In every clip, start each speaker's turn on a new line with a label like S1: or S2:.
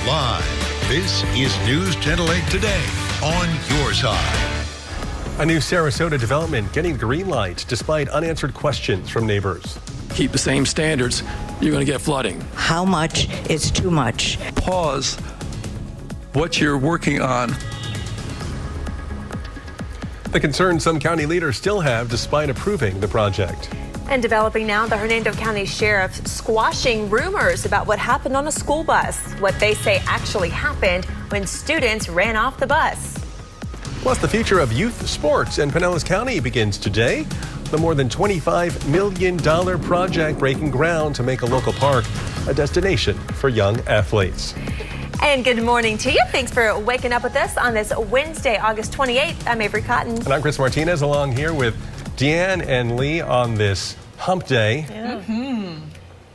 S1: Live, this is NewsChannel 8 Today on your side.
S2: A new Sarasota development getting green light despite unanswered questions from neighbors.
S3: Keep the same standards, you're going to get flooding.
S4: How much is too much?
S3: Pause what you're working on.
S2: The concern some county leaders still have despite approving the project.
S5: And developing now, the Hernando County Sheriff squashing rumors about what happened on a school bus. What they say actually happened when students ran off the bus.
S2: Plus, the future of youth sports in Pinellas County begins today. The more than $25 million project breaking ground to make a local park a destination for young athletes.
S5: And good morning to you. Thanks for waking up with us on this Wednesday, August 28th. I'm Avery Cotton.
S2: And I'm Chris Martinez, along here with Deanne and Lee on this hump day.
S5: Yeah.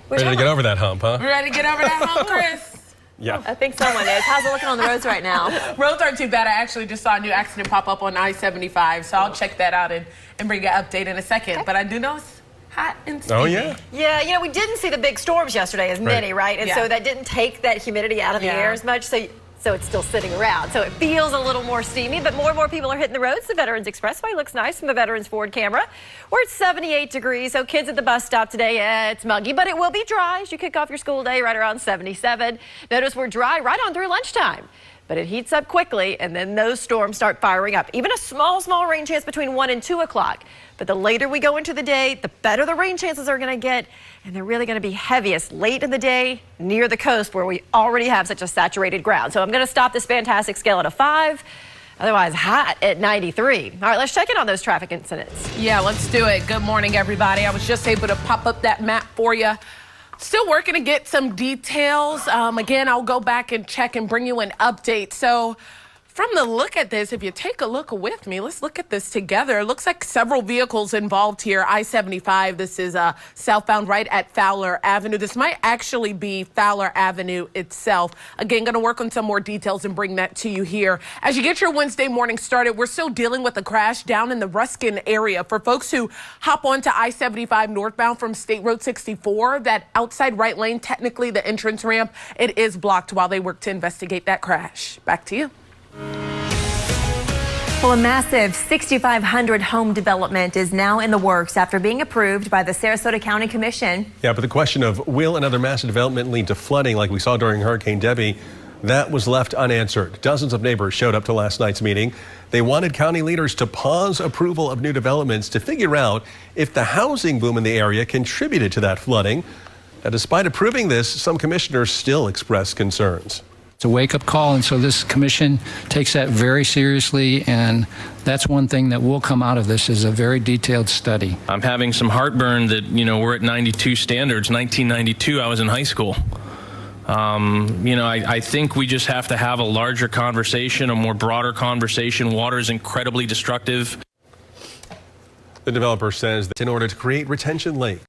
S2: Ready to get over that hump, huh?
S6: Ready to get over that hump, Chris?
S2: Yeah.
S5: I think someone is. How's it looking on the roads right now?
S6: Roads aren't too bad. I actually just saw a new accident pop up on I-75, so I'll check that out and bring you an update in a second.
S5: Okay.
S6: But I do know it's hot and steamy.
S2: Oh, yeah.
S7: Yeah, you know, we didn't see the big storms yesterday as many, right? And
S6: Yeah.
S7: so that didn't take that humidity out of the air as much, so it's still sitting around. So it feels a little more steamy, but more and more people are hitting the roads. The Veterans Expressway looks nice from the Veterans Forward camera. We're at 78 degrees, so kids at the bus stop today, it's muggy, but it will be dry as you kick off your school day right around 77. Notice we're dry right on through lunchtime. But it heats up quickly, and then those storms start firing up. Even a small rain chance between 1 and 2 o'clock. But the later we go into the day, the better the rain chances are going to get, and they're really going to be heaviest late in the day near the coast where we already have such a saturated ground. So I'm going to stop this fantastic scale at a 5. Otherwise, hot at 93. All right, let's check in on those traffic incidents.
S6: Yeah, let's do it. Good morning, everybody. I was just able to pop up that map for you. Still working to get some details. Again, I'll go back and check and bring you an update. So from the look at this, if you take a look with me, let's look at this together. It looks like several vehicles involved here. I-75, this is southbound right at Fowler Avenue. This might actually be Fowler Avenue itself. Again, going to work on some more details and bring that to you here. As you get your Wednesday morning started, we're still dealing with a crash down in the Ruskin area. For folks who hop onto I-75 northbound from State Road 64, that outside right lane, technically the entrance ramp, it is blocked while they work to investigate that crash. Back to you.
S5: Well, a massive 6,500 home development is now in the works after being approved by the Sarasota County Commission.
S2: Yeah, but the question of will another massive development lead to flooding like we saw during Hurricane Debbie, that was left unanswered. Dozens of neighbors showed up to last night's meeting. They wanted county leaders to pause approval of new developments to figure out if the housing boom in the area contributed to that flooding. Now, despite approving this, some commissioners still expressed concerns.
S8: It's a wake-up call, and so this commission takes that very seriously, and that's one thing that will come out of this is a very detailed study.
S9: I'm having some heartburn that, we're at 92 standards. 1992, I was in high school. I think we just have to have a larger conversation, a more broader conversation. Water is incredibly destructive.
S2: The developer says that in order to create retention lake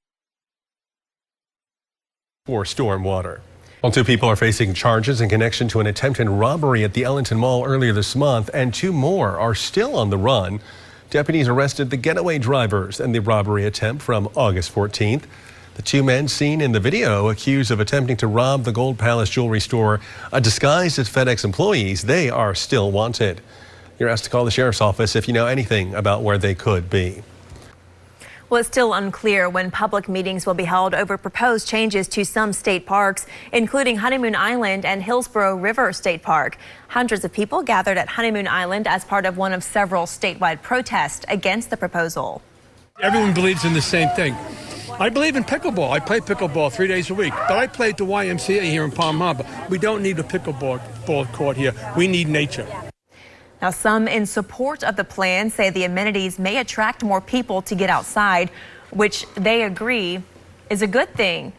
S2: for storm water. Well, 2 people are facing charges in connection to an attempted robbery at the Ellington Mall earlier this month, and 2 more are still on the run. Deputies arrested the getaway drivers in the robbery attempt from August 14th. The 2 men seen in the video accused of attempting to rob the Gold Palace jewelry store disguised as FedEx employees. They are still wanted. You're asked to call the sheriff's office if you know anything about where they could be.
S5: Well, it's still unclear when public meetings will be held over proposed changes to some state parks, including Honeymoon Island and Hillsborough River State Park. Hundreds of people gathered at Honeymoon Island as part of one of several statewide protests against the proposal.
S10: Everyone believes in the same thing. I believe in pickleball. I play pickleball 3 days a week, but I play at the YMCA here in Palm Harbor. We don't need a pickleball court here. We need nature.
S5: Now, some in support of the plan say the amenities may attract more people to get outside, which they agree is a good thing.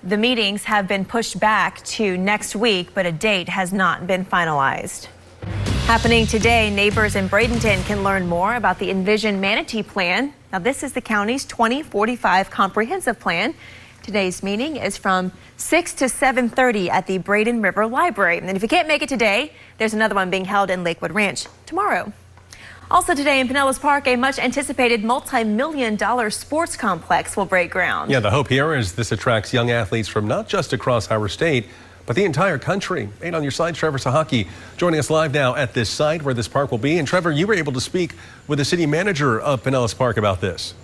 S5: The meetings have been pushed back to next week, but a date has not been finalized. Happening today, neighbors in Bradenton can learn more about the Envision Manatee Plan. Now, this is the county's 2045 comprehensive plan. Today's meeting is from 6 to 7:30 at the Braden River Library. And if you can't make it today, there's another one being held in Lakewood Ranch tomorrow. Also today in Pinellas Park, a much anticipated multi-million-dollar sports complex will break ground.
S2: Yeah, the hope here is this attracts young athletes from not just across our state, but the entire country. 8 on your side, Trevor Sahaki joining us live now at this site where this park will be. And Trevor, you were able to speak with the city manager of Pinellas Park about this.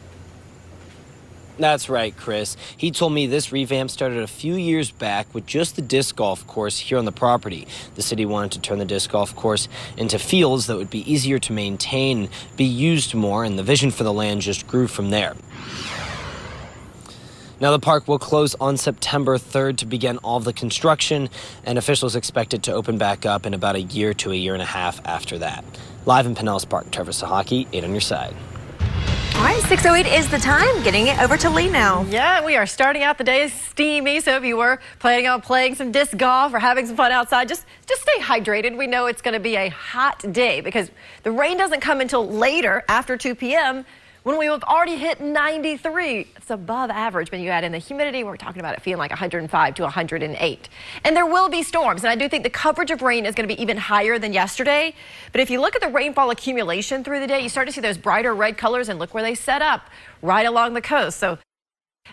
S11: That's right, Chris. He told me this revamp started a few years back with just the disc golf course here on the property. The city wanted to turn the disc golf course into fields that would be easier to maintain, be used more, and the vision for the land just grew from there. Now, the park will close on September 3rd to begin all of the construction, and officials expect it to open back up in about a year to a year and a half after that. Live in Pinellas Park, Trevor Sahaki, 8 on your side.
S5: All right, 6:08 is the time. Getting it over to Lee now.
S7: Yeah, we are starting out the day steamy. So if you were planning on playing some disc golf or having some fun outside, just stay hydrated. We know it's going to be a hot day because the rain doesn't come until later after 2 p.m. when we have already hit 93. It's above average when you add in the humidity. We're talking about it feeling like 105 to 108. And there will be storms. And I do think the coverage of rain is going to be even higher than yesterday. But if you look at the rainfall accumulation through the day, you start to see those brighter red colors, and look where they set up right along the coast. So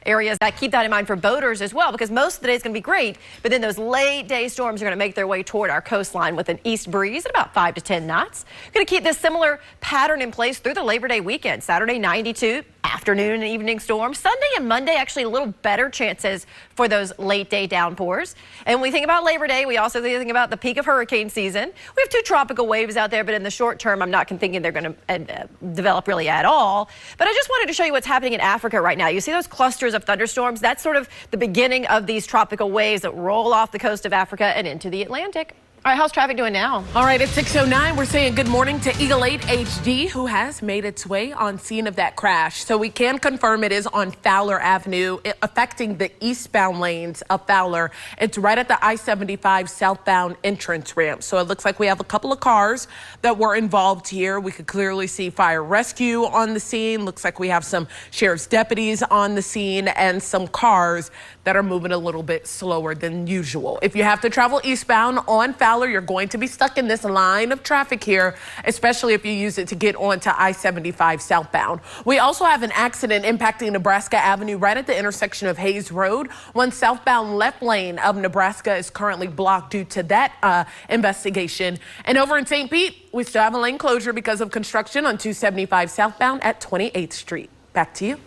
S7: areas that keep that in mind for boaters as well, because most of the day is going to be great, but then those late day storms are going to make their way toward our coastline with an east breeze at about 5 to 10 knots. Going to keep this similar pattern in place through the Labor Day weekend. Saturday 92, afternoon and evening storms. Sunday and Monday actually a little better chances for those late day downpours. And when we think about Labor Day, we also think about the peak of hurricane season. We have 2 tropical waves out there, but in the short term, I'm not thinking they're going to develop really at all. But I just wanted to show you what's happening in Africa right now. You see those clusters of thunderstorms? That's sort of the beginning of these tropical waves that roll off the coast of Africa and into the Atlantic. All right, how's traffic doing now?
S6: All right, at 6:09, we're saying good morning to Eagle 8 HD, who has made its way on scene of that crash. So we can confirm it is on Fowler Avenue, affecting the eastbound lanes of Fowler. It's right at the I-75 southbound entrance ramp. So it looks like we have a couple of cars that were involved here. We could clearly see fire rescue on the scene. Looks like we have some sheriff's deputies on the scene and some cars that are moving a little bit slower than usual. If you have to travel eastbound on Fowler, you're going to be stuck in this line of traffic here, especially if you use it to get onto I-75 southbound. We also have an accident impacting Nebraska Avenue right at the intersection of Hayes Road. One southbound left lane of Nebraska is currently blocked due to that investigation. And over in St. Pete, we still have a lane closure because of construction on 275 southbound at 28th Street. Back to you.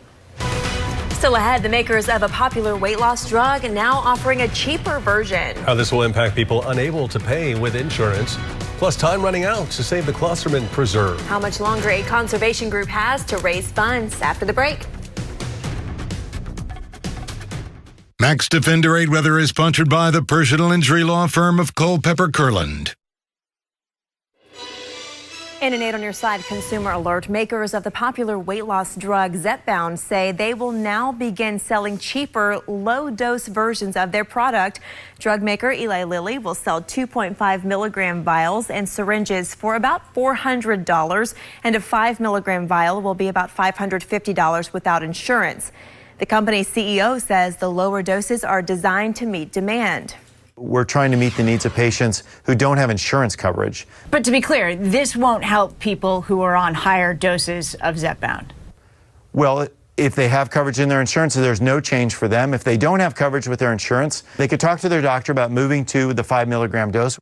S5: Still ahead, the makers of a popular weight loss drug now offering a cheaper version.
S2: How this will impact people unable to pay with insurance, plus time running out to save the Klosterman Preserve.
S5: How much longer a conservation group has to raise funds after the break.
S1: Max Defender 8 Weather is sponsored by the personal injury law firm of Culpeper Kurland.
S5: In an 8 on your side consumer alert, makers of the popular weight loss drug Zepbound say they will now begin selling cheaper, low-dose versions of their product. Drug maker Eli Lilly will sell 2.5 milligram vials and syringes for about $400, and a 5 milligram vial will be about $550 without insurance. The company's CEO says the lower doses are designed to meet demand.
S12: We're trying to meet the needs of patients who don't have insurance coverage.
S13: But to be clear, this won't help people who are on higher doses of Zepbound.
S12: Well, if they have coverage in their insurance, there's no change for them. If they don't have coverage with their insurance, they could talk to their doctor about moving to the 5 milligram dose.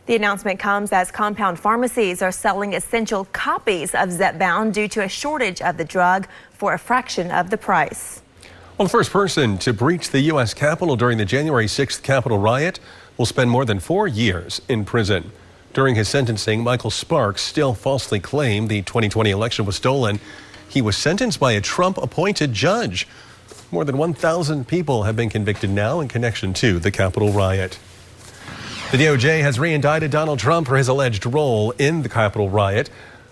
S5: The announcement comes as compound pharmacies are selling essential copies of Zepbound due to a shortage of the drug for a fraction of the price.
S2: Well, the first person to breach the U.S. Capitol during the January 6th Capitol riot will spend more than 4 years in prison. During his sentencing, Michael Sparks still falsely claimed the 2020 election was stolen. He was sentenced by a Trump-appointed judge. More than 1,000 people have been convicted now in connection to the Capitol riot. The DOJ has re-indicted Donald Trump for his alleged role in the Capitol riot.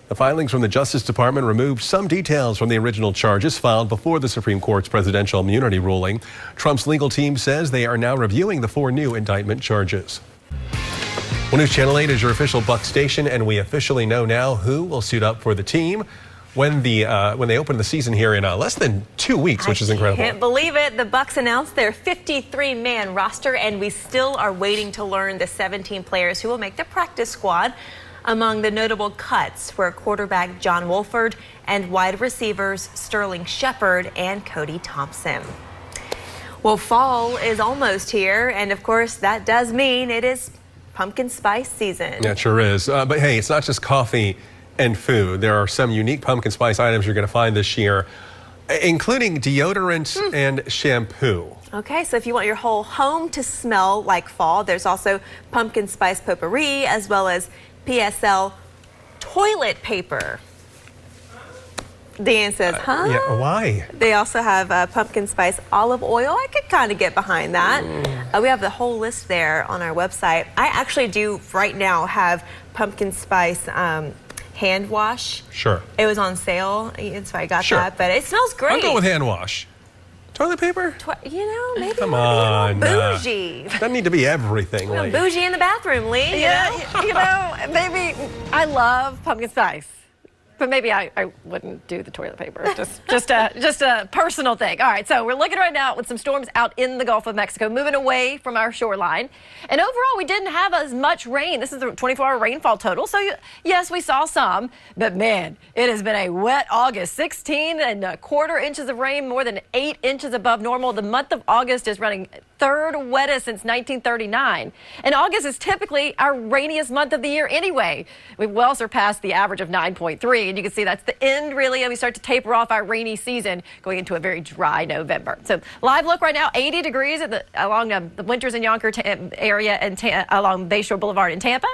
S2: The filings from the Justice Department removed some details from the original charges filed before the Supreme Court's presidential immunity ruling. Trump's legal team says they are now reviewing the 4 new indictment charges. Well, NewsChannel 8 is your official Bucs station, and we officially know now who will suit up for the team when they open the season here in less than 2 weeks, which is incredible.
S5: I can't believe it. The Bucs announced their 53-man roster, and we still are waiting to learn the 17 players who will make the practice squad. Among the notable cuts were quarterback John Wolford and wide receivers Sterling Shepard and Cody Thompson. Well, fall is almost here, and of course that does mean it is pumpkin spice season.
S2: Yeah, it sure is. But hey, it's not just coffee and food. There are some unique pumpkin spice items you're going to find this year, including deodorant and shampoo.
S5: Okay, so if you want your whole home to smell like fall, there's also pumpkin spice potpourri as well as PSL toilet paper. Dan says, huh?
S2: Yeah, why?
S5: They also have pumpkin spice olive oil. I could kind of get behind that. We have the whole list there on our website. I actually do right now have pumpkin spice hand wash.
S2: Sure.
S5: It was on sale, so I got that, but it smells great.
S2: I'll go with hand wash. Toilet paper?
S5: Maybe
S2: Come on.
S5: bougie.
S2: Doesn't need to be everything, Lee.
S5: Bougie in the bathroom, Lee.
S7: Maybe I love pumpkin spice. But maybe I wouldn't do the toilet paper. Just a personal thing. All right, so we're looking right now with some storms out in the Gulf of Mexico, moving away from our shoreline. And overall, we didn't have as much rain. This is the 24-hour rainfall total. So yes, we saw some, but man, it has been a wet August. 16.25 inches of rain, more than 8 inches above normal. The month of August is running third wettest since 1939. And August is typically our rainiest month of the year anyway. We've well surpassed the average of 9.3. And you can see that's the end, really, and we start to taper off our rainy season going into a very dry November. So live look right now, 80 degrees along the Winters and Yonker area and along Bayshore Boulevard in Tampa.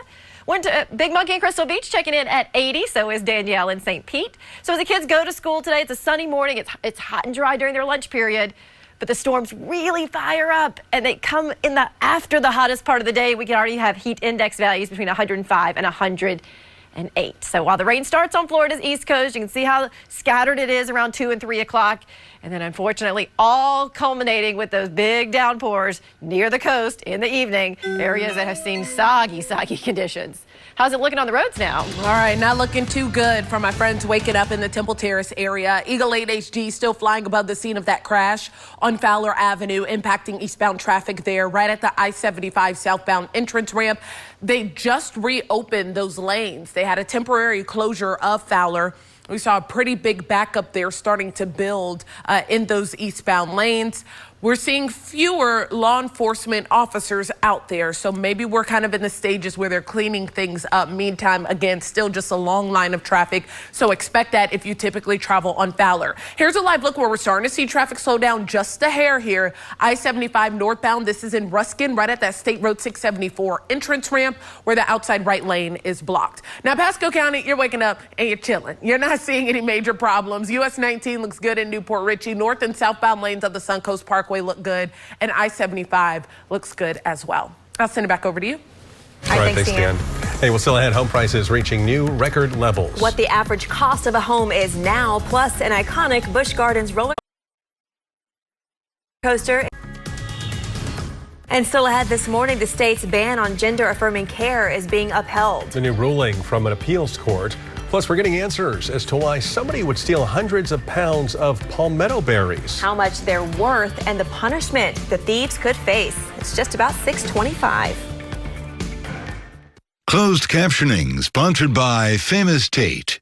S7: Went to Big Monkey and Crystal Beach, checking in at 80. So is Danielle in St. Pete. So as the kids go to school today, it's a sunny morning. It's hot and dry during their lunch period. But the storms really fire up, and they come in after the hottest part of the day. We can already have heat index values between 105 and 108. So while the rain starts on Florida's East Coast, you can see how scattered it is around 2 and 3 o'clock. And then unfortunately, all culminating with those big downpours near the coast in the evening, areas that have seen soggy conditions. How's it looking on the roads now?
S6: All right, not looking too good for my friends waking up in the Temple Terrace area. Eagle 8 HG still flying above the scene of that crash on Fowler Avenue, impacting eastbound traffic there right at the I-75 southbound entrance ramp. They just reopened those lanes. They had a temporary closure of Fowler. We saw a pretty big backup there starting to build in those eastbound lanes. We're seeing fewer law enforcement officers out there, so maybe we're kind of in the stages where they're cleaning things up. Meantime, again, still just a long line of traffic, so expect that if you typically travel on Fowler. Here's a live look where we're starting to see traffic slow down just a hair here. I-75 northbound, this is in Ruskin, right at that State Road 674 entrance ramp where the outside right lane is blocked. Now, Pasco County, you're waking up and you're chilling. You're not seeing any major problems. US 19 looks good in Newport Richey. North and southbound lanes of the Suncoast Parkway look good, and I-75 looks good as well. I'll send it back over to you.
S2: All right, thanks, Dan. Hey, we'll still ahead. Home prices reaching new record levels.
S5: What the average cost of a home is now, plus an iconic Busch Gardens roller coaster. And still ahead this morning, the state's ban on gender-affirming care is being upheld.
S2: The new ruling from an appeals court. Plus, we're getting answers as to why somebody would steal hundreds of pounds of palmetto berries.
S5: How much they're worth and the punishment the thieves could face. It's just about 6:25.
S1: Closed captioning sponsored by Famous Tate.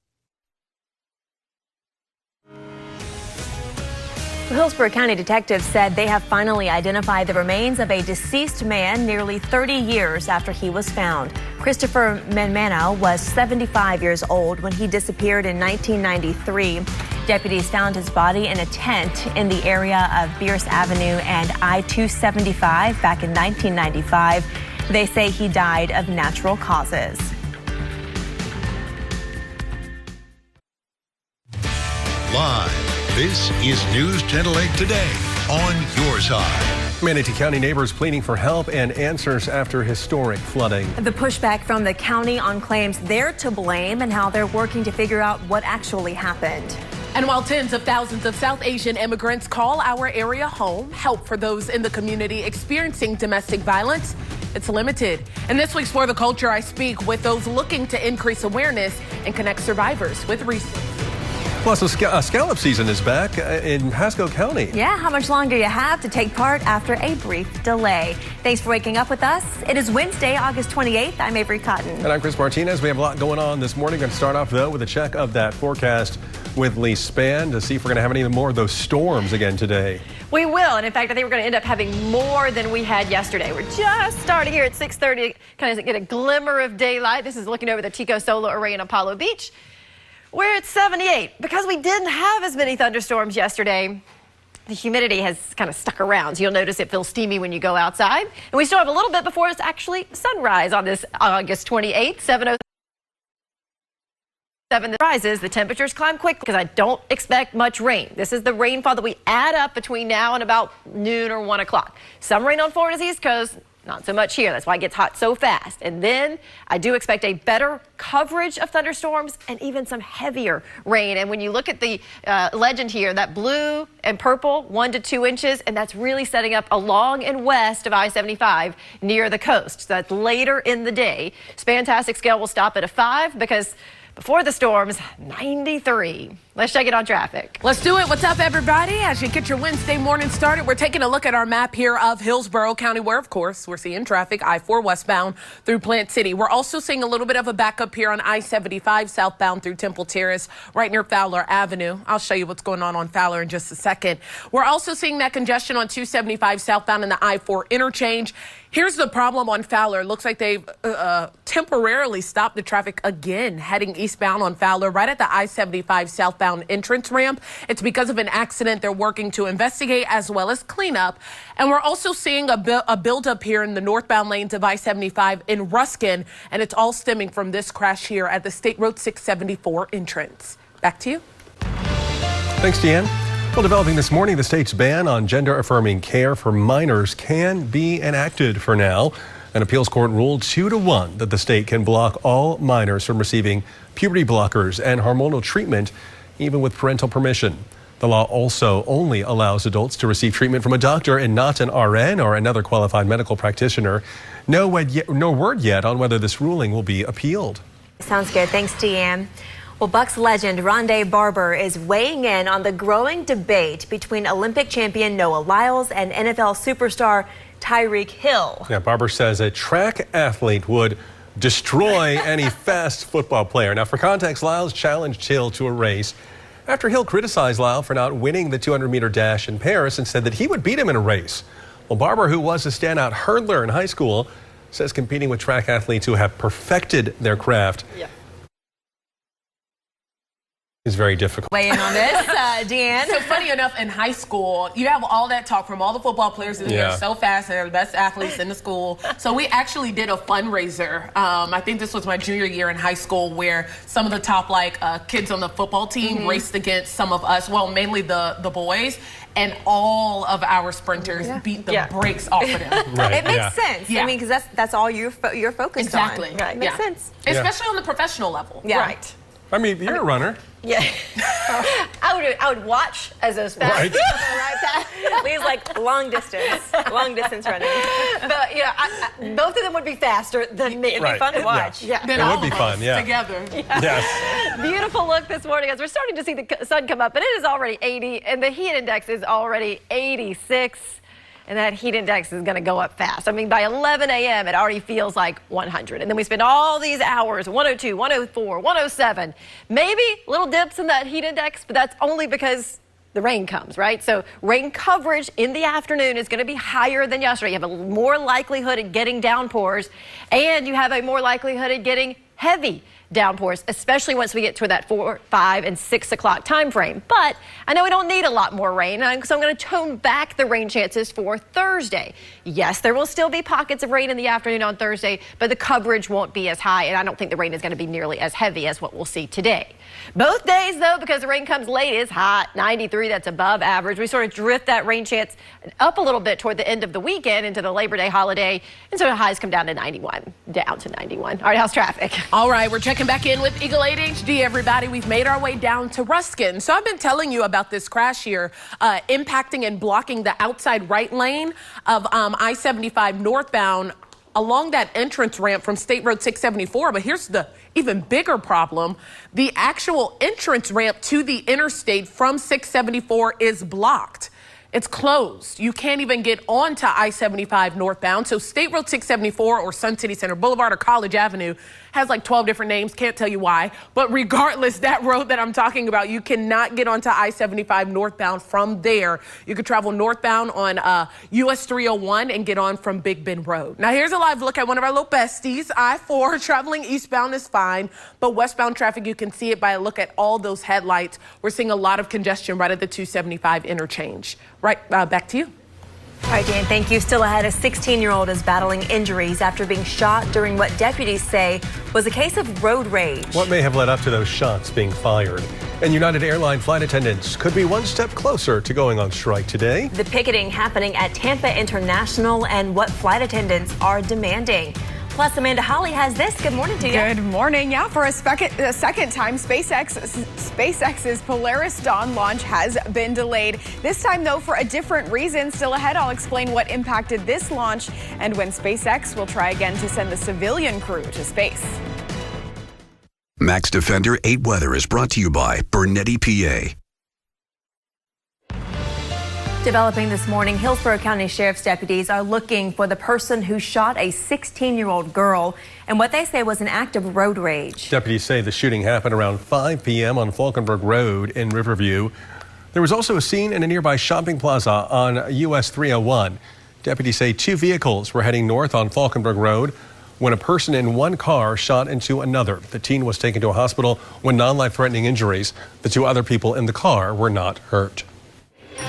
S5: Hillsborough County detectives said they have finally identified the remains of a deceased man nearly 30 years after he was found. Christopher Manmano was 75 years old when he disappeared in 1993. Deputies found his body in a tent in the area of Bierce Avenue and I-275 back in 1995. They say he died of natural causes.
S1: Live, this is NewsChannel 8 Today on your side.
S2: Manatee County neighbors pleading for help and answers after historic flooding.
S5: The pushback from the county on claims they're to blame and how they're working to figure out what actually happened.
S6: And while tens of thousands of South Asian immigrants call our area home, help for those in the community experiencing domestic violence, it's limited. In this week's For the Culture, I speak with those looking to increase awareness and connect survivors with resources.
S2: Plus, a scallop season is back in Pasco County.
S5: Yeah, how much longer do you have to take part after a brief delay? Thanks for waking up with us. It is Wednesday, August 28th. I'm Avery Cotton.
S2: And I'm Chris Martinez. We have a lot going on this morning. Going to start off, though, with a check of that forecast with Lee Spann to see if we're going to have any more of those storms again today.
S7: We will, and in fact, I think we're going to end up having more than we had yesterday. We're just starting here at 6:30 to kind of get a glimmer of daylight. This is looking over the Tico Solar Array in Apollo Beach. We're at 78. Because we didn't have as many thunderstorms yesterday, the humidity has kind of stuck around. So you'll notice it feels steamy when you go outside. And we still have a little bit before it's actually sunrise on this August 28th, 7:07 rises. The temperatures climb quick because I don't expect much rain. This is the rainfall that we add up between now and about noon or 1 o'clock. Some rain on Florida's East Coast. Not so much here. That's why it gets hot so fast. And then I do expect a better coverage of thunderstorms and even some heavier rain. And when you look at the legend here, that blue and purple, 1 to 2 inches, and that's really setting up along and west of I-75 near the coast. So that's later in the day. Spantastic scale will stop at a 5 because before the storms, 93. Let's check it on traffic.
S6: Let's do it. What's up, everybody? As you get your Wednesday morning started, we're taking a look at our map here of Hillsborough County, where, of course, we're seeing traffic I-4 westbound through Plant City. We're also seeing a little bit of a backup here on I-75 southbound through Temple Terrace, right near Fowler Avenue. I'll show you what's going on Fowler in just a second. We're also seeing that congestion on 275 southbound in the I-4 interchange. Here's the problem on Fowler. Looks like they've temporarily stopped the traffic again heading eastbound on Fowler right at the I-75 southbound entrance ramp. It's because of an accident they're working to investigate as well as clean up. And we're also seeing a buildup here in the northbound lanes of I-75 in Ruskin, and it's all stemming from this crash here at the State Road 674 entrance. Back to you.
S2: Thanks, Deanne. Well, developing this morning, the state's ban on gender-affirming care for minors can be enacted for now. An appeals court ruled 2-1 that the state can block all minors from receiving puberty blockers and hormonal treatment, even with parental permission. The law also only allows adults to receive treatment from a doctor and not an RN or another qualified medical practitioner. No word yet on whether this ruling will be appealed.
S5: Sounds good. Thanks, Deanne. Well, Bucks legend Rondé Barber is weighing in on the growing debate between Olympic champion Noah Lyles and NFL superstar Tyreek Hill.
S2: Yeah, Barber says a track athlete would destroy any fast football player. Now, for context, Lyles challenged Hill to a race after Hill criticized Lyles for not winning the 200-meter dash in Paris and said that he would beat him in a race. Well, Barber, who was a standout hurdler in high school, says competing with track athletes who have perfected their craft is very difficult.
S5: Weigh in on this, Deanne.
S6: So funny enough, in high school, you have all that talk from all the football players that are so fast and they're the best athletes in the school. So we actually did a fundraiser. I think this was my junior year in high school, where some of the top kids on the football team raced against some of us, well, mainly the boys. And all of our sprinters beat the brakes off of them.
S5: Right. It makes sense. I mean, because that's all you're focused on.
S6: Exactly.
S5: Right. Makes sense.
S6: Especially on the professional level.
S7: Right.
S2: I mean, you're a runner.
S7: Yeah. I would watch as those fast
S2: Right.
S5: Lee's like long distance running.
S7: But both of them would be faster than me.
S5: It'd be fun to watch.
S7: Yeah.
S2: It would be fun,
S6: Together.
S2: Yes.
S7: Beautiful look this morning as we're starting to see the sun come up, but it is already 80, and the heat index is already 86. And that heat index is going to go up fast. I mean, by 11 a.m., it already feels like 100. And then we spend all these hours, 102, 104, 107. Maybe little dips in that heat index, but that's only because the rain comes, right? So rain coverage in the afternoon is going to be higher than yesterday. You have a more likelihood of getting downpours, and you have a more likelihood of getting heavy downpours, especially once we get to that 4, 5, and 6 o'clock time frame. But I know we don't need a lot more rain, so I'm going to tone back the rain chances for Thursday. Yes, there will still be pockets of rain in the afternoon on Thursday, but the coverage won't be as high, and I don't think the rain is going to be nearly as heavy as what we'll see today. Both days, though, because the rain comes late, is hot. 93, that's above average. We sort of drift that rain chance up a little bit toward the end of the weekend into the Labor Day holiday, and so the highs come down to 91. Down to 91. All right, how's traffic?
S6: All right, we're checking back in with Eagle 8 HD, everybody. We've made our way down to Ruskin. So I've been telling you about this crash here, impacting and blocking the outside right lane of I-75 northbound along that entrance ramp from State Road 674. But here's the even bigger problem. The actual entrance ramp to the interstate from 674 is blocked. It's closed. You can't even get onto I-75 northbound. So State Road 674 or Sun City Center Boulevard or College Avenue has like 12 different names. Can't tell you why. But regardless, that road that I'm talking about, you cannot get onto I-75 northbound from there. You could travel northbound on US 301 and get on from Big Bend Road. Now here's a live look at one of our little besties. I-4 traveling eastbound is fine, but westbound traffic, you can see it by a look at all those headlights. We're seeing a lot of congestion right at the 275 interchange. Right, back to you.
S5: All right, Dan, thank you. Still ahead, a 16-year-old is battling injuries after being shot during what deputies say was a case of road rage.
S2: What may have led up to those shots being fired? And United Airline flight attendants could be one step closer to going on strike today.
S5: The picketing happening at Tampa International and what flight attendants are demanding. Plus, Amanda Holly has this. Good morning to you.
S14: Good morning. Yeah, for a second time, SpaceX's Polaris Dawn launch has been delayed. This time, though, for a different reason. Still ahead, I'll explain what impacted this launch and when SpaceX will try again to send the civilian crew to space.
S15: Max Defender 8 Weather is brought to you by Bernetti, PA.
S5: Developing this morning, Hillsborough County Sheriff's deputies are looking for the person who shot a 16-year-old girl and what they say was an act of road rage.
S2: Deputies say the shooting happened around 5 p.m. on Falkenberg Road in Riverview. There was also a scene in a nearby shopping plaza on US 301. Deputies say 2 vehicles were heading north on Falkenberg Road when a person in one car shot into another. The teen was taken to a hospital with non-life-threatening injuries. The 2 other people in the car were not hurt.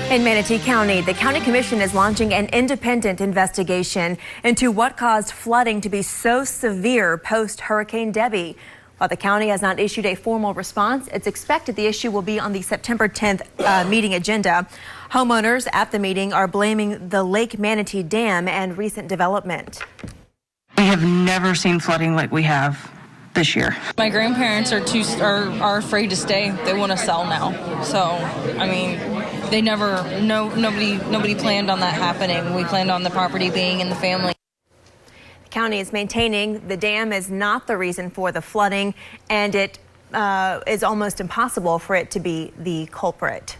S5: In Manatee County, the County Commission is launching an independent investigation into what caused flooding to be so severe post-Hurricane Debbie. While the county has not issued a formal response, it's expected the issue will be on the September 10th meeting agenda. Homeowners at the meeting are blaming the Lake Manatee Dam and recent development.
S16: We have never seen flooding like we have this year.
S17: My grandparents are afraid to stay. They want to sell now. So, I mean, they nobody planned on that happening. We planned on the property being in the family.
S5: The county is maintaining the dam is not the reason for the flooding, and it is almost impossible for it to be the culprit.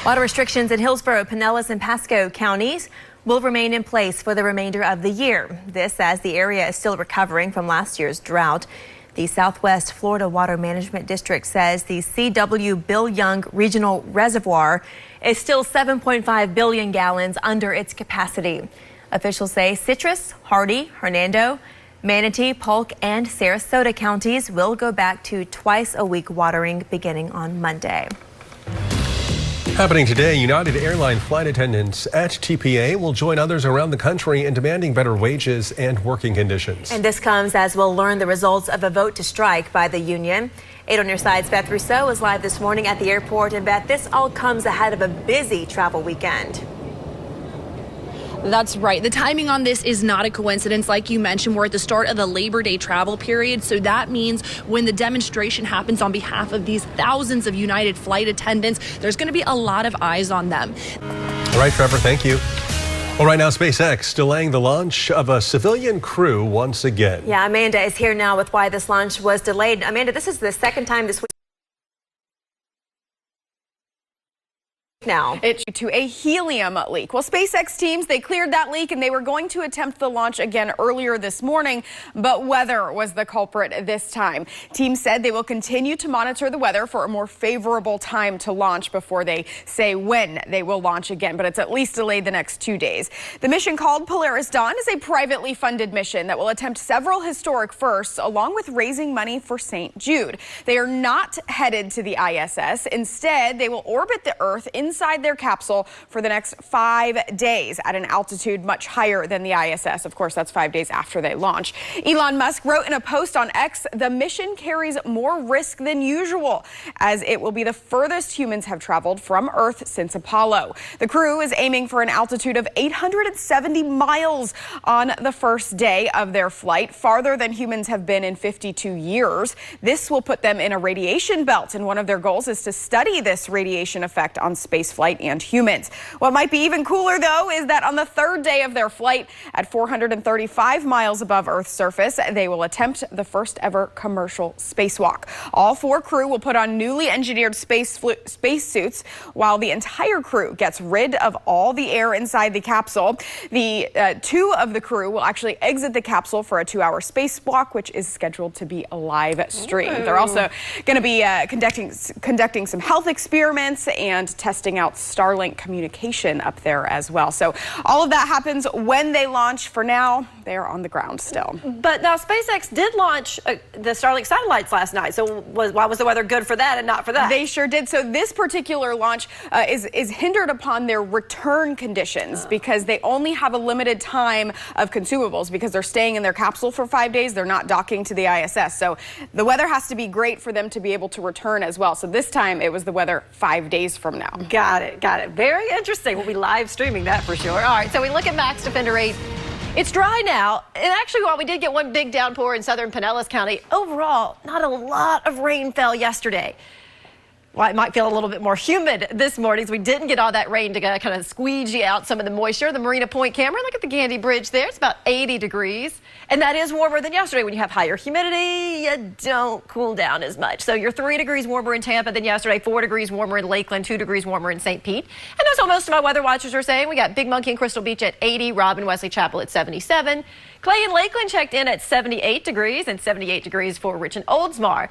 S5: Water restrictions in Hillsborough, Pinellas, and Pasco counties will remain in place for the remainder of the year. This as the area is still recovering from last year's drought. The Southwest Florida Water Management District says the C.W. Bill Young Regional Reservoir is still 7.5 billion gallons under its capacity. Officials say Citrus, Hardy, Hernando, Manatee, Polk, and Sarasota counties will go back to twice-a-week watering beginning on Monday.
S2: Happening today, United Airline flight attendants at TPA will join others around the country in demanding better wages and working conditions.
S5: And this comes as we'll learn the results of a vote to strike by the union. 8 on your side's Beth Rousseau is live this morning at the airport. And Beth, this all comes ahead of a busy travel weekend.
S18: That's right. The timing on this is not a coincidence. Like you mentioned, we're at the start of the Labor Day travel period. So that means when the demonstration happens on behalf of these thousands of United flight attendants, there's going to be a lot of eyes on them.
S2: All right, Trevor, thank you. Well, right now, SpaceX delaying the launch of a civilian crew once again.
S5: Yeah, Amanda is here now with why this launch was delayed. Amanda, this is the second time this week. Now.
S14: It's due to a helium leak. Well, SpaceX teams, they cleared that leak and they were going to attempt the launch again earlier this morning, but weather was the culprit this time. Teams said they will continue to monitor the weather for a more favorable time to launch before they say when they will launch again, but it's at least delayed the next 2 days. The mission called Polaris Dawn is a privately funded mission that will attempt several historic firsts along with raising money for St. Jude. They are not headed to the ISS. Instead, they will orbit the Earth inside their capsule for the next 5 days at an altitude much higher than the ISS. Of course, that's 5 days after they launch. Elon Musk wrote in a post on X, the mission carries more risk than usual, as it will be the furthest humans have traveled from Earth since Apollo. The crew is aiming for an altitude of 870 miles on the first day of their flight, farther than humans have been in 52 years. This will put them in a radiation belt, and one of their goals is to study this radiation effect on space space flight and humans. What might be even cooler, though, is that on the third day of their flight at 435 miles above Earth's surface, they will attempt the first ever commercial spacewalk. All 4 crew will put on newly engineered space suits, while the entire crew gets rid of all the air inside the capsule. The 2 of the crew will actually exit the capsule for a 2-hour spacewalk, which is scheduled to be a live stream. Ooh. They're also going to be conducting some health experiments and testing out Starlink communication up there as well. So all of that happens when they launch. For now, they are on the ground still.
S7: But now SpaceX did launch the Starlink satellites last night. So why was the weather good for that and not for that?
S14: They sure did. So this particular launch is hindered upon their return conditions because they only have a limited time of consumables because they're staying in their capsule for 5 days. They're not docking to the ISS. So the weather has to be great for them to be able to return as well. So this time it was the weather 5 days from now.
S7: Got it. Got it. Very interesting. We'll be live streaming that for sure. All right. So we look at Max Defender 8. It's dry now, and actually while we did get one big downpour in southern Pinellas County, overall, not a lot of rain fell yesterday. Well, it might feel a little bit more humid this morning, as we didn't get all that rain to kind of squeegee out some of the moisture. The Marina Point camera, look at the Gandy Bridge there. It's about 80 degrees, and that is warmer than yesterday. When you have higher humidity, you don't cool down as much. So you're 3 degrees warmer in Tampa than yesterday, 4 degrees warmer in Lakeland, 2 degrees warmer in St. Pete. And that's what most of my weather watchers are saying. We got Big Monkey and Crystal Beach at 80, Robb and Wesley Chapel at 77. Clay and Lakeland checked in at 78 degrees, and 78 degrees for Rich and Oldsmar.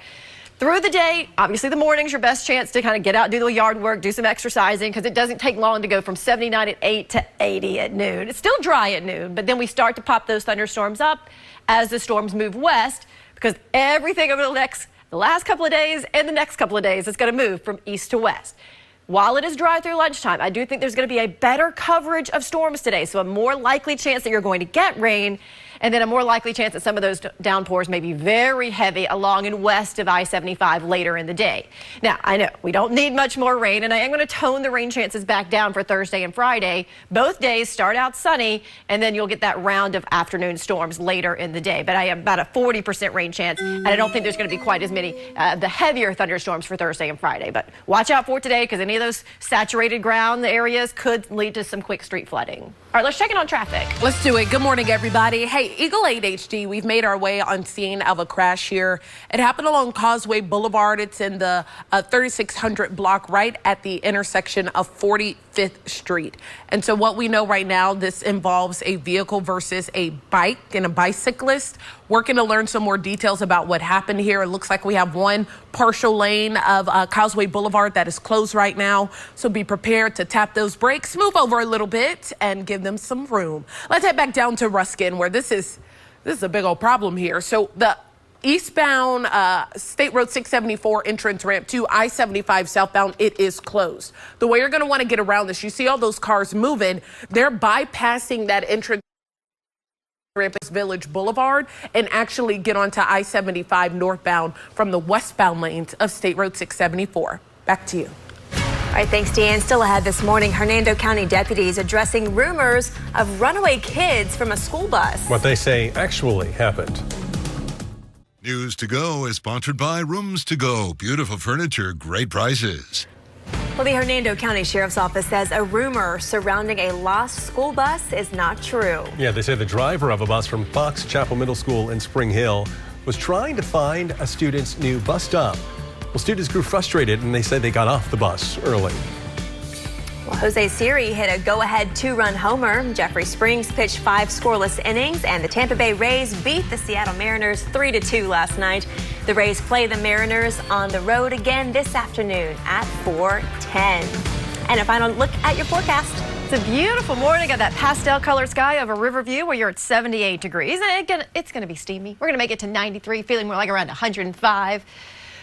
S7: Through the day, obviously the morning's your best chance to kind of get out, do the yard work, do some exercising, because it doesn't take long to go from 79 at 8 to 80 at noon. It's still dry at noon, but then we start to pop those thunderstorms up as the storms move west, because everything over the last couple of days and the next couple of days is going to move from east to west. While it is dry through lunchtime, I do think there's going to be a better coverage of storms today, so a more likely chance that you're going to get rain, and then a more likely chance that some of those downpours may be very heavy along and west of I-75 later in the day. Now, I know we don't need much more rain, and I am going to tone the rain chances back down for Thursday and Friday. Both days start out sunny, and then you'll get that round of afternoon storms later in the day. But I have about a 40% rain chance, and I don't think there's going to be quite as many the heavier thunderstorms for Thursday and Friday. But watch out for today, because any of those saturated ground areas could lead to some quick street flooding. All right, let's check in on traffic.
S6: Let's do it. Good morning, everybody. Hey, Eagle 8 HD, we've made our way on scene of a crash here. It happened along Causeway Boulevard. It's in the 3600 block right at the intersection of 45th Street. And so what we know right now, this involves a vehicle versus a bike and a bicyclist. Working to learn some more details about what happened here. It looks like we have one partial lane of Causeway Boulevard that is closed right now. So be prepared to tap those brakes, move over a little bit, and give them some room. Let's head back down to Ruskin, where this is a big old problem here. So the eastbound State Road 674 entrance ramp to I-75 southbound, it is closed. The way you're going to want to get around this, you see all those cars moving, they're bypassing that entrance ramp Village Boulevard and actually get onto I-75 northbound from the westbound lanes of State Road 674. Back to you.
S5: All right, thanks, Deanne. Still ahead this morning, Hernando County deputies addressing rumors of runaway kids from a school bus.
S2: What they say actually happened.
S1: News to Go is sponsored by Rooms to Go. Beautiful furniture, great prices.
S5: Well, the Hernando County Sheriff's Office says a rumor surrounding a lost school bus is not true.
S2: Yeah, they say the driver of a bus from Fox Chapel Middle School in Spring Hill was trying to find a student's new bus stop. Well, students grew frustrated and they said they got off the bus early.
S5: Well, Jose Siri hit a go-ahead 2-run homer. Jeffrey Springs pitched 5 scoreless innings, and the Tampa Bay Rays beat the Seattle Mariners 3-2 last night. The Rays play the Mariners on the road again this afternoon at 4:10. And a final look at your forecast.
S7: It's a beautiful morning. Got that pastel colored sky over Riverview where you're at 78 degrees. And it's going to be steamy. We're going to make it to 93, feeling more like around 105.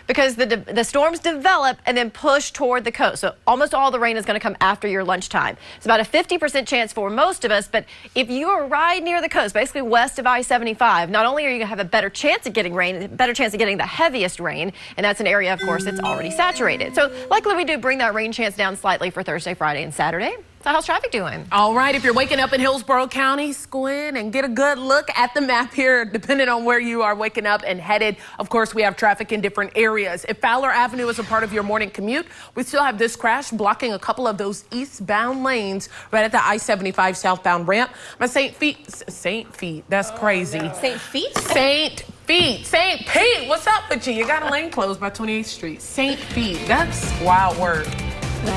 S7: Because the storms develop and then push toward the coast. So almost all the rain is going to come after your lunchtime. It's about a 50% chance for most of us, but if you are right near the coast, basically west of I-75, not only are you going to have a better chance of getting rain, a better chance of getting the heaviest rain, and that's an area, of course, that's already saturated. So likely we do bring that rain chance down slightly for Thursday, Friday, and Saturday. So how's traffic doing?
S6: All right, if you're waking up in Hillsborough County, squint and get a good look at the map here, depending on where you are waking up and headed. Of course, we have traffic in different areas. If Fowler Avenue is a part of your morning commute, we still have this crash blocking a couple of those eastbound lanes right at the I-75 southbound ramp. My St. Pete, that's crazy.
S7: St. Pete?
S6: St. Pete, what's up with you? You got a lane closed by 28th Street. St. Pete, that's wild word.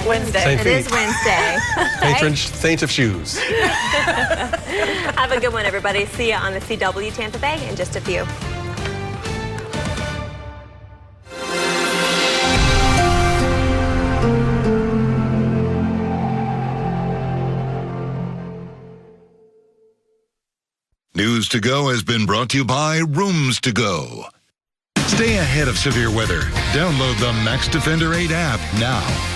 S7: Wednesday.
S5: It is Wednesday.
S2: Patron saint of shoes.
S5: Have a good one, everybody. See you on the CW Tampa Bay in just a few.
S1: News to Go has been brought to you by Rooms to Go. Stay ahead of severe weather. Download the Max Defender 8 app now.